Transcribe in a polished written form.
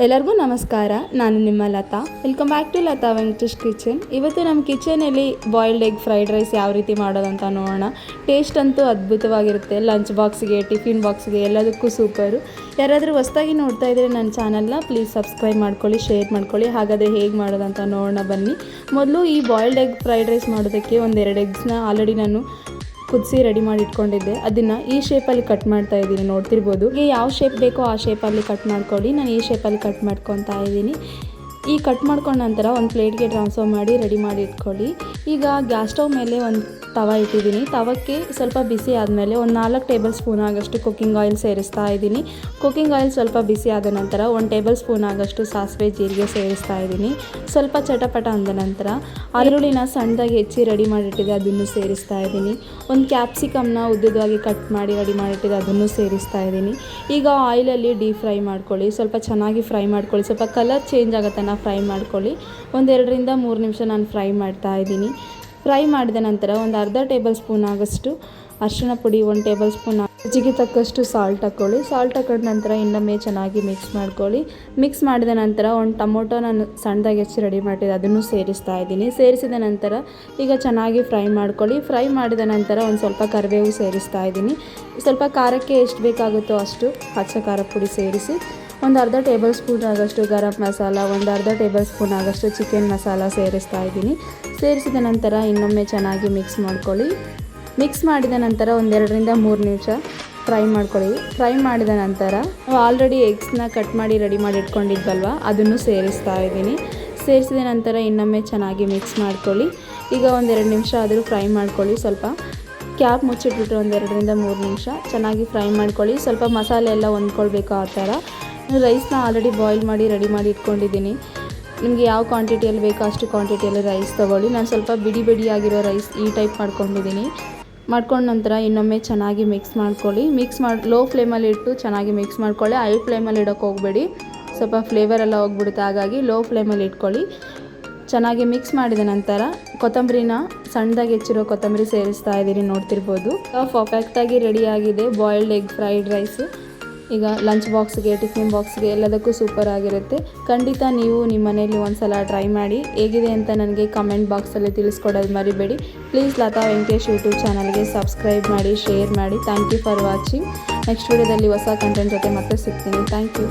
ಎಲ್ಲರಿಗೂ ನಮಸ್ಕಾರ. ನಾನು ನಿಮ್ಮ Latha. Welcome back to Latha Venkatesh kitchen. ಇವತ್ತು ನಮ್ಮ ಕಿಚನಲ್ಲಿ ಬಾಯ್ಲ್ಡ್ ಎಗ್ ಫ್ರೈಡ್ ರೈಸ್ ಯಾವ ರೀತಿ ಮಾಡೋದಂತ ನೋಡೋಣ. ಟೇಸ್ಟ್ ಅಂತೂ ಅದ್ಭುತವಾಗಿರುತ್ತೆ. ಲಂಚ್ ಬಾಕ್ಸ್ಗೆ, ಟಿಫಿನ್ ಬಾಕ್ಸ್ಗೆ ಎಲ್ಲದಕ್ಕೂ ಸೂಪರು. ಯಾರಾದರೂ ಹೊಸ್ದಾಗಿ ನೋಡ್ತಾ ಇದ್ದರೆ ನನ್ನ ಚಾನಲ್ನ ಪ್ಲೀಸ್ ಸಬ್ಸ್ಕ್ರೈಬ್ ಮಾಡ್ಕೊಳ್ಳಿ, ಶೇರ್ ಮಾಡ್ಕೊಳ್ಳಿ. ಹಾಗಾದರೆ ಹೇಗೆ ಮಾಡೋದಂತ ನೋಡೋಣ ಬನ್ನಿ. ಮೊದಲು ಈ ಬಾಯ್ಲ್ಡ್ ಎಗ್ ಫ್ರೈಡ್ ರೈಸ್ ಮಾಡೋದಕ್ಕೆ ಒಂದೆರಡು ಎಗ್ಸ್ನ ಆಲ್ರೆಡಿ ನಾನು ಕುದಿಸಿ ರೆಡಿ ಮಾಡಿ ಇಟ್ಕೊಂಡಿದ್ದೆ. ಅದನ್ನು ಈ ಶೇಪಲ್ಲಿ ಕಟ್ ಮಾಡ್ತಾ ಇದ್ದೀನಿ, ನೋಡ್ತಿರ್ಬೋದು. ಈಗ ಯಾವ ಶೇಪ್ ಬೇಕೋ ಆ ಶೇಪಲ್ಲಿ ಕಟ್ ಮಾಡ್ಕೊಳ್ಳಿ. ನಾನು ಈ ಶೇಪಲ್ಲಿ ಕಟ್ ಮಾಡ್ಕೊತಾ ಇದ್ದೀನಿ. ಈ ಕಟ್ ಮಾಡ್ಕೊಂಡ ನಂತರ ಒಂದು ಪ್ಲೇಟ್ಗೆ ಟ್ರಾನ್ಸ್ಫರ್ ಮಾಡಿ ರೆಡಿ ಮಾಡಿ ಇಟ್ಕೊಳ್ಳಿ. ಈಗ ಗ್ಯಾಸ್ ಸ್ಟವ್ ಮೇಲೆ ಒಂದು ತವ ಇಟ್ಟಿದ್ದೀನಿ. ತವಕ್ಕೆ ಸ್ವಲ್ಪ ಬಿಸಿ ಆದಮೇಲೆ ಒಂದು 4 ಟೇಬಲ್ ಸ್ಪೂನ್ ಆಗೋಷ್ಟು ಕುಕ್ಕಿಂಗ್ ಆಯಿಲ್ ಸೇರಿಸ್ತಾ ಇದ್ದೀನಿ. ಕುಕ್ಕಿಂಗ್ ಆಯಿಲ್ ಸ್ವಲ್ಪ ಬಿಸಿ ಆದ ನಂತರ 1 ಟೇಬಲ್ ಸ್ಪೂನ್ ಆಗೋಷ್ಟು ಸಾಸಿವೆ ಜೀರಿಗೆ ಸೇರಿಸ್ತಾ ಇದ್ದೀನಿ. ಸ್ವಲ್ಪ ಚಟಪಟ ಅಂದ ನಂತರ ಈರುಳ್ಳಿನ ಸಣ್ಣದಾಗಿ ಹೆಚ್ಚಿ ರೆಡಿ ಮಾಡಿಟ್ಟಿದೆ, ಅದನ್ನು ಸೇರಿಸ್ತಾ ಇದ್ದೀನಿ. ಒಂದು ಕ್ಯಾಪ್ಸಿಕಮ್ನ ಉದ್ದದಾಗಿ ಕಟ್ ಮಾಡಿ ರೆಡಿ ಮಾಡಿಟ್ಟಿದೆ, ಅದನ್ನು ಸೇರಿಸ್ತಾ ಇದ್ದೀನಿ. ಈಗ ಆಯಿಲಲ್ಲಿ ಡೀಪ್ ಫ್ರೈ ಮಾಡ್ಕೊಳ್ಳಿ. ಸ್ವಲ್ಪ ಚೆನ್ನಾಗಿ ಫ್ರೈ ಮಾಡ್ಕೊಳ್ಳಿ. ಸ್ವಲ್ಪ ಕಲರ್ ಚೇಂಜ್ ಆಗುತ್ತನ ಫ್ರೈ ಮಾಡ್ಕೊಳ್ಳಿ. 1-2 ರಿಂದ 3 ನಿಮಿಷ ನಾನು ಫ್ರೈ ಮಾಡ್ತಾ ಇದ್ದೀನಿ. ಫ್ರೈ ಮಾಡಿದ ನಂತರ ಒಂದು ಅರ್ಧ ಟೇಬಲ್ ಸ್ಪೂನ್ ಆಗೋಷ್ಟು ಅರಿಶಿಣ ಪುಡಿ, 1 ಟೇಬಲ್ ಸ್ಪೂನ್ ರುಚಿಗೆ ತಕ್ಕಷ್ಟು ಸಾಲ್ಟ್ ಹಾಕ್ಕೊಳ್ಳಿ. ಸಾಲ್ಟ್ ಹಾಕೊಂಡ ನಂತರ ಇನ್ನೊಮ್ಮೆ ಚೆನ್ನಾಗಿ ಮಿಕ್ಸ್ ಮಾಡ್ಕೊಳ್ಳಿ. ಮಿಕ್ಸ್ ಮಾಡಿದ ನಂತರ ಒಂದು ಟೊಮೊಟೊ ನಾನು ಸಣ್ಣದಾಗಿ ಹೆಚ್ಚಿ ರೆಡಿ ಮಾಡಿದೆ, ಅದನ್ನು ಸೇರಿಸ್ತಾ ಇದ್ದೀನಿ. ಸೇರಿಸಿದ ನಂತರ ಈಗ ಚೆನ್ನಾಗಿ ಫ್ರೈ ಮಾಡ್ಕೊಳ್ಳಿ. ಫ್ರೈ ಮಾಡಿದ ನಂತರ ಒಂದು ಸ್ವಲ್ಪ ಕರಿಬೇವು ಸೇರಿಸ್ತಾ ಇದ್ದೀನಿ. ಸ್ವಲ್ಪ ಖಾರಕ್ಕೆ ಎಷ್ಟು ಬೇಕಾಗುತ್ತೋ ಅಷ್ಟು ಹಚ್ಚ ಖಾರ ಪುಡಿ ಸೇರಿಸಿ, ಒಂದು ಅರ್ಧ ಟೇಬಲ್ ಸ್ಪೂನ್ ಆಗೋಷ್ಟು ಗರಂ ಮಸಾಲ, ಒಂದು ಅರ್ಧ ಟೇಬಲ್ ಸ್ಪೂನ್ ಆಗೋಷ್ಟು ಚಿಕನ್ ಮಸಾಲ ಸೇರಿಸ್ತಾ ಇದ್ದೀನಿ. ಸೇರಿಸಿದ ನಂತರ ಇನ್ನೊಮ್ಮೆ ಚೆನ್ನಾಗಿ ಮಿಕ್ಸ್ ಮಾಡ್ಕೊಳ್ಳಿ. ಮಿಕ್ಸ್ ಮಾಡಿದ ನಂತರ 1-2 ರಿಂದ 3 ನಿಮಿಷ ಫ್ರೈ ಮಾಡ್ಕೊಳ್ಳಿ. ಫ್ರೈ ಮಾಡಿದ ನಂತರ ನಾವು ಆಲ್ರೆಡಿ ಎಗ್ಸ್ನ ಕಟ್ ಮಾಡಿ ರೆಡಿ ಮಾಡಿ ಇಟ್ಕೊಂಡಿದ್ವಲ್ವ, ಅದನ್ನು ಸೇರಿಸ್ತಾ ಇದ್ದೀನಿ. ಸೇರಿಸಿದ ನಂತರ ಇನ್ನೊಮ್ಮೆ ಚೆನ್ನಾಗಿ ಮಿಕ್ಸ್ ಮಾಡ್ಕೊಳ್ಳಿ. ಈಗ 1-2 ನಿಮಿಷ ಆದರೂ ಫ್ರೈ ಮಾಡ್ಕೊಳ್ಳಿ. ಸ್ವಲ್ಪ ಕ್ಯಾಪ್ ಮುಚ್ಚಿಟ್ಬಿಟ್ಟು 1-2 ರಿಂದ 3 ನಿಮಿಷ ಚೆನ್ನಾಗಿ ಫ್ರೈ ಮಾಡ್ಕೊಳ್ಳಿ. ಸ್ವಲ್ಪ ಮಸಾಲೆ ಎಲ್ಲ ಹೊಂದ್ಕೊಳ್ಬೇಕು. ಆ ಥರ ರೈಸ್ನ ಆಲ್ರೆಡಿ ಬಾಯ್ಲ್ ಮಾಡಿ ರೆಡಿ ಮಾಡಿ ಇಟ್ಕೊಂಡಿದ್ದೀನಿ. ನಿಮಗೆ ಯಾವ ಕ್ವಾಂಟಿಟಿಯಲ್ಲಿ ಬೇಕೋ ಅಷ್ಟು ಕ್ವಾಂಟಿಟಿಯಲ್ಲಿ ರೈಸ್ ತೊಗೊಳ್ಳಿ. ನಾನು ಸ್ವಲ್ಪ ಬಿಡಿ ಬಿಡಿಯಾಗಿರೋ ರೈಸ್ ಈ ಟೈಪ್ ಮಾಡ್ಕೊಂಡಿದ್ದೀನಿ. ಮಾಡ್ಕೊಂಡ ನಂತರ ಇನ್ನೊಮ್ಮೆ ಚೆನ್ನಾಗಿ ಮಿಕ್ಸ್ ಮಾಡ್ಕೊಳ್ಳಿ. ಲೋ ಫ್ಲೇಮಲ್ಲಿ ಇಟ್ಟು ಚೆನ್ನಾಗಿ ಮಿಕ್ಸ್ ಮಾಡ್ಕೊಳ್ಳಿ. ಹೈ ಫ್ಲೇಮಲ್ಲಿ ಇಡೋಕ್ಕೆ ಹೋಗಬೇಡಿ, ಸ್ವಲ್ಪ ಫ್ಲೇವರ್ ಎಲ್ಲ ಹೋಗ್ಬಿಡುತ್ತೆ. ಹಾಗಾಗಿ ಲೋ ಫ್ಲೇಮಲ್ಲಿ ಇಟ್ಕೊಳ್ಳಿ. ಚೆನ್ನಾಗಿ ಮಿಕ್ಸ್ ಮಾಡಿದ ನಂತರ ಕೊತ್ತಂಬರಿನ ಸಣ್ಣದಾಗಿ ಹೆಚ್ಚಿರೋ ಕೊತ್ತಂಬರಿ ಸೇರಿಸ್ತಾ ಇದ್ದೀನಿ, ನೋಡ್ತಿರ್ಬೋದು. ಪರ್ಫೆಕ್ಟಾಗಿ ರೆಡಿಯಾಗಿದೆ ಬಾಯ್ಲ್ಡ್ ಎಗ್ ಫ್ರೈಡ್ ರೈಸು. ಈಗ ಲಂಚ್ ಬಾಕ್ಸ್ಗೆ, ಟಿಫಿನ್ ಬಾಕ್ಸ್ಗೆ ಎಲ್ಲದಕ್ಕೂ ಸೂಪರ್ ಆಗಿರುತ್ತೆ. ಖಂಡಿತ ನೀವು ನಿಮ್ಮ ಮನೆಯಲ್ಲಿ ಒಂದು ಸಲ ಟ್ರೈ ಮಾಡಿ. ಹೇಗಿದೆ ಅಂತ ನನಗೆ ಕಮೆಂಟ್ ಬಾಕ್ಸಲ್ಲಿ ತಿಳಿಸ್ಕೊಡೋದು ಮರಿಬೇಡಿ. ಪ್ಲೀಸ್ ಲತಾ ವೆಂಕಟೇಶ್ ಯೂಟ್ಯೂಬ್ ಚಾನಲ್ಗೆ ಸಬ್ಸ್ಕ್ರೈಬ್ ಮಾಡಿ, ಶೇರ್ ಮಾಡಿ. Thank you for watching. Next ವಿಡಿಯೋದಲ್ಲಿ ಹೊಸ ಕಂಟೆಂಟ್ ಜೊತೆ ಮತ್ತೆ ಸಿಗ್ತೀನಿ. Thank you.